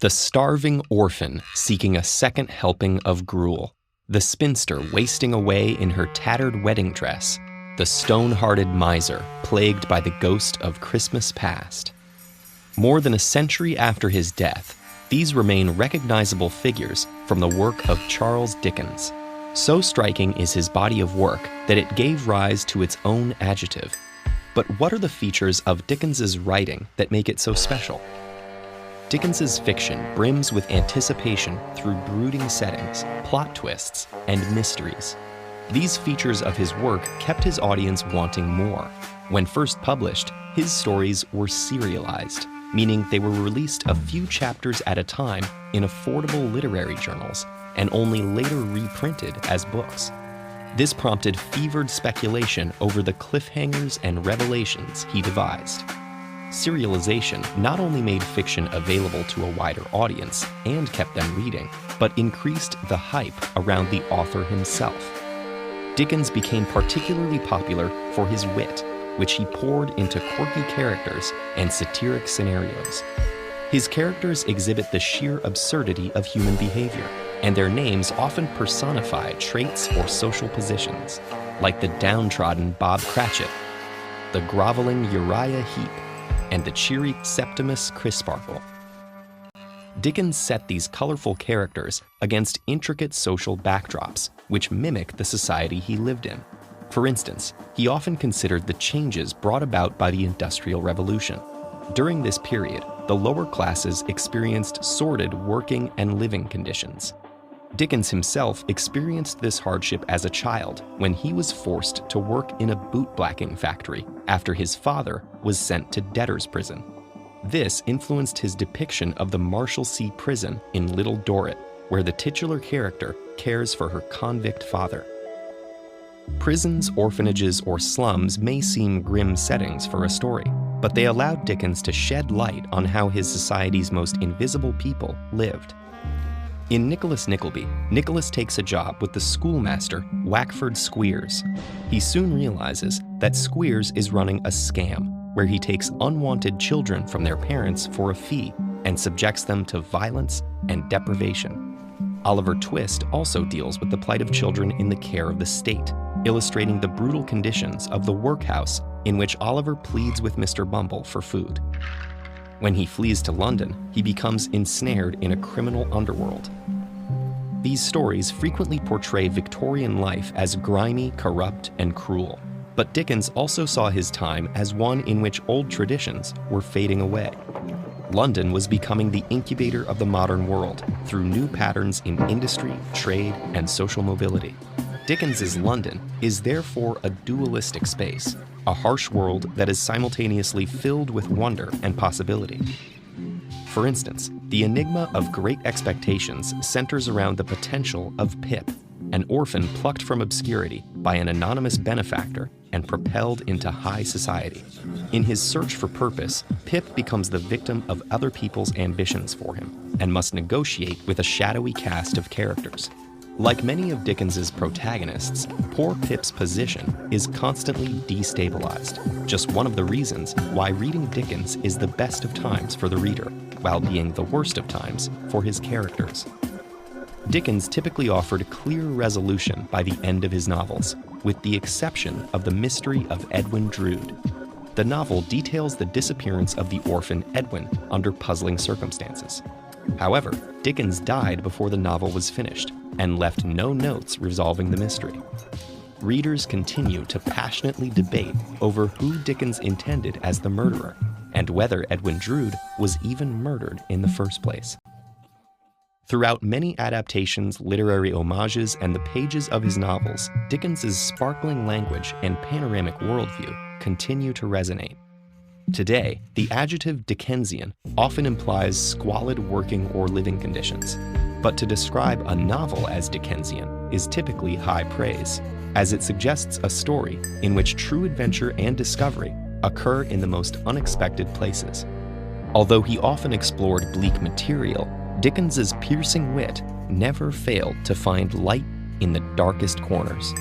The starving orphan seeking a second helping of gruel, the spinster wasting away in her tattered wedding dress, the stone-hearted miser plagued by the ghost of Christmas past. More than a century after his death, these remain recognizable figures from the work of Charles Dickens. So striking is his body of work that it gave rise to its own adjective. But what are the features of Dickens's writing that make it so special? Dickens's fiction brims with anticipation through brooding settings, plot twists, and mysteries. These features of his work kept his audience wanting more. When first published, his stories were serialized, meaning they were released a few chapters at a time in affordable literary journals and only later reprinted as books. This prompted fevered speculation over the cliffhangers and revelations he devised. Serialization not only made fiction available to a wider audience and kept them reading, but increased the hype around the author himself. Dickens became particularly popular for his wit, which he poured into quirky characters and satiric scenarios. His characters exhibit the sheer absurdity of human behavior, and their names often personify traits or social positions, like the downtrodden Bob Cratchit, the groveling Uriah Heep, and the cheery Septimus Crisparkle. Dickens set these colorful characters against intricate social backdrops, which mimic the society he lived in. For instance, he often considered the changes brought about by the Industrial Revolution. During this period, the lower classes experienced sordid working and living conditions. Dickens himself experienced this hardship as a child when he was forced to work in a bootblacking factory after his father was sent to debtor's prison. This influenced his depiction of the Marshalsea prison in Little Dorrit, where the titular character cares for her convict father. Prisons, orphanages, or slums may seem grim settings for a story, but they allowed Dickens to shed light on how his society's most invisible people lived. In Nicholas Nickleby, Nicholas takes a job with the schoolmaster, Wackford Squeers. He soon realizes that Squeers is running a scam where he takes unwanted children from their parents for a fee and subjects them to violence and deprivation. Oliver Twist also deals with the plight of children in the care of the state, illustrating the brutal conditions of the workhouse in which Oliver pleads with Mr. Bumble for food. When he flees to London, he becomes ensnared in a criminal underworld. These stories frequently portray Victorian life as grimy, corrupt, and cruel. But Dickens also saw his time as one in which old traditions were fading away. London was becoming the incubator of the modern world through new patterns in industry, trade, and social mobility. Dickens's London is therefore a dualistic space, a harsh world that is simultaneously filled with wonder and possibility. For instance, the enigma of Great Expectations centers around the potential of Pip, an orphan plucked from obscurity by an anonymous benefactor and propelled into high society. In his search for purpose, Pip becomes the victim of other people's ambitions for him and must negotiate with a shadowy cast of characters. Like many of Dickens's protagonists, poor Pip's position is constantly destabilized, just one of the reasons why reading Dickens is the best of times for the reader, while being the worst of times for his characters. Dickens typically offered clear resolution by the end of his novels, with the exception of The Mystery of Edwin Drood. The novel details the disappearance of the orphan Edwin under puzzling circumstances. However, Dickens died before the novel was finished and left no notes resolving the mystery. Readers continue to passionately debate over who Dickens intended as the murderer and whether Edwin Drood was even murdered in the first place. Throughout many adaptations, literary homages, and the pages of his novels, Dickens's sparkling language and panoramic worldview continue to resonate. Today, the adjective Dickensian often implies squalid working or living conditions, but to describe a novel as Dickensian is typically high praise, as it suggests a story in which true adventure and discovery occur in the most unexpected places. Although he often explored bleak material, Dickens's piercing wit never failed to find light in the darkest corners.